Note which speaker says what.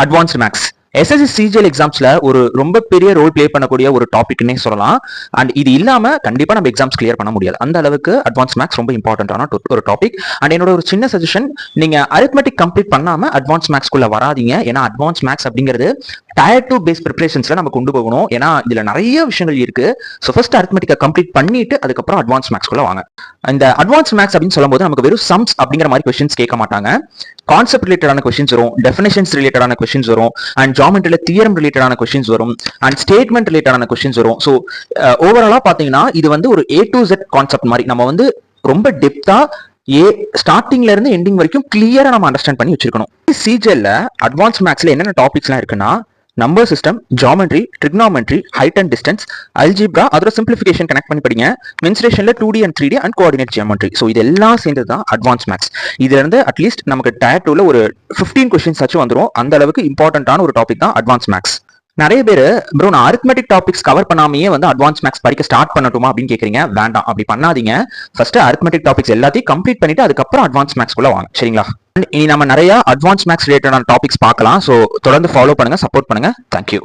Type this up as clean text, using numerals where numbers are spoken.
Speaker 1: Advanced maths. SSC CGL எக்ஸாம்ஸ்ல ஒரு ரொம்ப பெரிய ரோல் பிளே பண்ணக்கூடிய ஒரு டாபிக்னே சொல்லலாம். அண்ட் இது இல்லாம கண்டிப்பா நம்ம எக்ஸாம்ஸ் கிளியர் பண்ண முடியாது. அந்த அளவுக்கு அட்வான்ஸ் மேக்ஸ் ரொம்ப இம்பார்ட்டன்டான ஒரு டாபிக். அண்ட் என்னோட ஒரு சின்ன சஜஷன், நீங்க அரித்மெட்டிக் கம்ப்ளீட் பண்ணாம அட்வான்ஸ் மேக்ஸ்க்குள்ள வராதீங்க. ஏன்னா அட்வான்ஸ் மேக்ஸ் அப்படிங்கிறது டயர் 2 பேஸ் ப்ரிப்பரேஷன்ஸ்ல நம்ம கொண்டு போகணும். ஏன்னா இதுல நிறைய விஷயங்கள் இருக்கு. ஸோ ஃபர்ஸ்ட் அரித்மெட்டிக்கை கம்ப்ளீட் பண்ணிட்டு அதுக்கப்புறம் அட்வான்ஸ் மேக்ஸ்க்குள்ள வாங்க. இந்த அட்வான்ஸ் மேக்ஸ் அப்படின்னு சொல்லும்போது நமக்கு வெறும் சம்ஸ் அப்படிங்கிற மாதிரி கொஸ்டின்ஸ் கேட்க மாட்டாங்க. கான்செப்ட் ரிலேட்டடான கொஸ்டின்ஸ் வரும், டெஃபினேஷன்ஸ் ரிலேட்டடான கொஸ்டின்ஸ் வரும், அண்ட் ஜியோமெட்ரியில தியரம் ரிலேட்டடான கொஸ்டின்ஸ் வரும், அண்ட் ஸ்டேட்மெண்ட் ரிலேட்டடான கொஸ்டின்ஸ் வரும். ஸோ ஓவராலா பாத்தீங்கன்னா இது வந்து ஒரு A to Z கான்செப்ட் மாதிரி நம்ம வந்து ரொம்ப டெப்தா ஸ்டார்டிங்ல இருந்து எண்டிங் வரைக்கும் கிளியரா நம்ம அண்டர்ஸ்டாண்ட் பண்ணி வச்சிருக்கணும். சிஜிஎல்ல அட்வான்ஸ் மேக்ஸ்ல என்னென்ன டாபிக்ஸ்லாம் இருக்குன்னா number system, geometry, trigonometry, height and distance, algebra, அதோட சிம்பிளிஃபிகேஷன் கனெக்ட் பண்ணி படிங்க. மென்சுரேஷன்ல 2D and 3D and coordinate geometry. So இதெல்லாம் சேர்ந்தது தான் அட்வான்ஸ் மேக்ஸ். இதுல இருந்து அட்லீஸ்ட் நமக்கு டயர் 2ல ஒரு 15 கொஸ்டின்ஸ் ஆச்சு வந்துடும். அந்த அளவுக்கு இம்பார்ட்டன்டான ஒரு டாபிக் தான் அட்வான்ஸ் மேக்ஸ். நிறைய பேர் ப்ரோ நான் அரித்மெட்டிக் டாபிக்ஸ் கவர் பண்ணாமையே வந்து அட்வான்ஸ் மேக்ஸ் படிக்க ஸ்டார்ட் பண்ணட்டுமா அப்படின்னு கேட்குறீங்க. வேண்டாம், அப்படி பண்ணாதீங்க. ஃபர்ஸ்ட் அரித்மெட்டிக் டாபிக்ஸ் எல்லாத்தையும் கம்ப்ளீட் பண்ணிட்டு அதுக்கப்புறம் அட்வான்ஸ் மேக்ஸ்க்குள்ள வாங்க. சரிங்களா? இனி நம்ம நிறைய அட்வான்ஸ் மேக்ஸ் ரிலேட்டடான டாபிக்ஸ் பார்க்கலாம். ஸோ தொடர்ந்து ஃபாலோ பண்ணுங்க, சப்போர்ட் பண்ணுங்க. தேங்க்யூ.